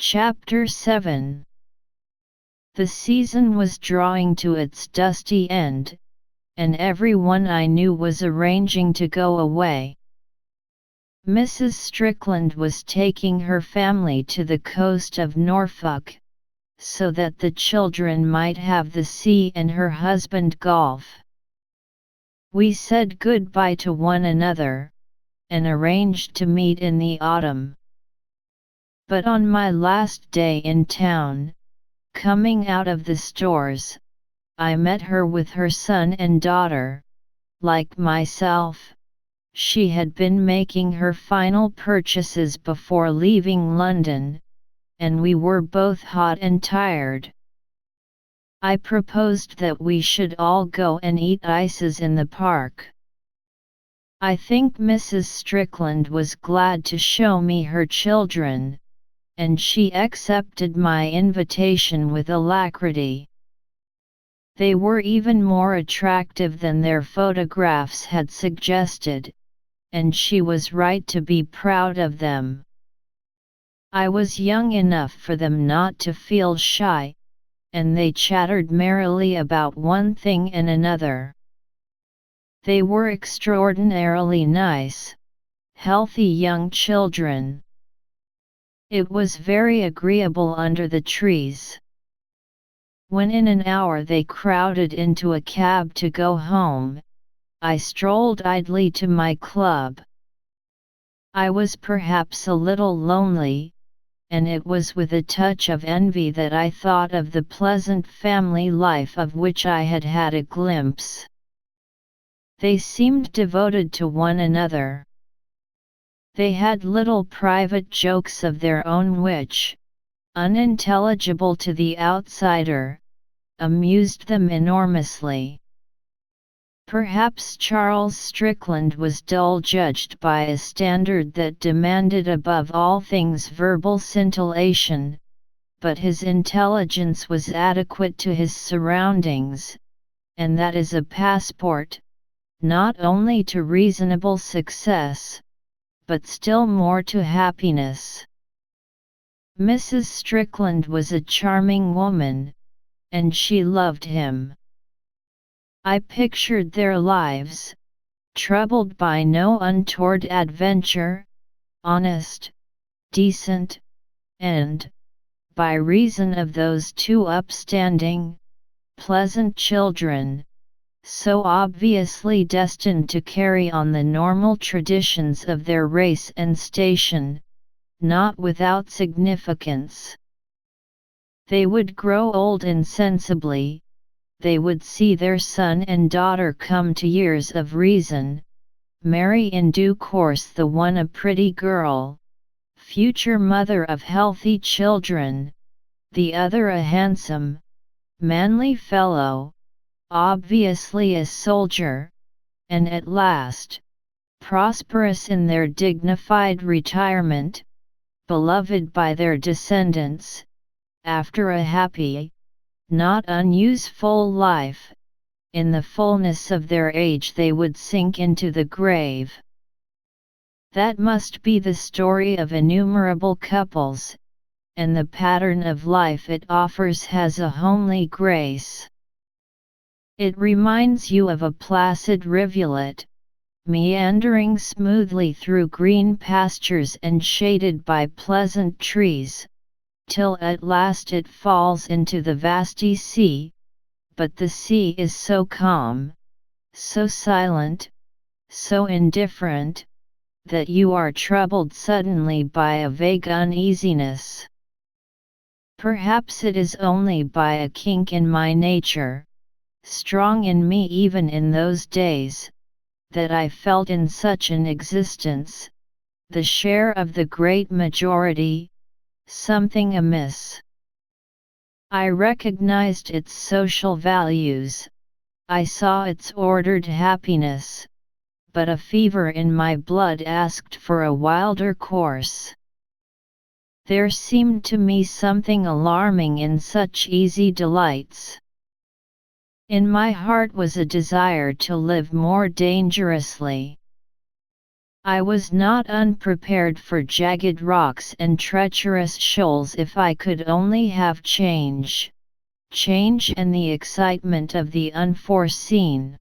Chapter 7. The season was drawing to its dusty end, and everyone I knew was arranging to go away. Mrs. Strickland was taking her family to the coast of Norfolk, so that the children might have the sea and her husband golf. We said goodbye to one another, and arranged to meet in the autumn. But on my last day in town, coming out of the stores, I met her with her son and daughter. Like myself, she had been making her final purchases before leaving London, and we were both hot and tired. I proposed that we should all go and eat ices in the park. I think Mrs. Strickland was glad to show me her children, and she accepted my invitation with alacrity. They were even more attractive than their photographs had suggested, and she was right to be proud of them. I was young enough for them not to feel shy, and they chattered merrily about one thing and another. They were extraordinarily nice, healthy young children. It was very agreeable under the trees. When in an hour they crowded into a cab to go home, I strolled idly to my club. I was perhaps a little lonely, and it was with a touch of envy that I thought of the pleasant family life of which I had had a glimpse. They seemed devoted to one another. They had little private jokes of their own which, unintelligible to the outsider, amused them enormously. Perhaps Charles Strickland was dull-judged by a standard that demanded above all things verbal scintillation, but his intelligence was adequate to his surroundings, and that is a passport, not only to reasonable success, but still more to happiness. Mrs. Strickland was a charming woman, and she loved him. I pictured their lives, troubled by no untoward adventure, honest, decent, and, by reason of those two upstanding, pleasant children, so obviously destined to carry on the normal traditions of their race and station, not without significance. They would grow old insensibly, they would see their son and daughter come to years of reason, marry in due course, the one a pretty girl, future mother of healthy children, the other a handsome, manly fellow, obviously a soldier, and at last, prosperous in their dignified retirement, beloved by their descendants, after a happy, not unuseful life, in the fullness of their age they would sink into the grave. That must be the story of innumerable couples, and the pattern of life it offers has a homely grace. It reminds you of a placid rivulet, meandering smoothly through green pastures and shaded by pleasant trees, till at last it falls into the vasty sea, but the sea is so calm, so silent, so indifferent, that you are troubled suddenly by a vague uneasiness. Perhaps it is only by a kink in my nature, strong in me even in those days, that I felt in such an existence, the share of the great majority, something amiss. I recognized its social values, I saw its ordered happiness, but a fever in my blood asked for a wilder course. There seemed to me something alarming in such easy delights. In my heart was a desire to live more dangerously. I was not unprepared for jagged rocks and treacherous shoals. If I could only have change and the excitement of the unforeseen.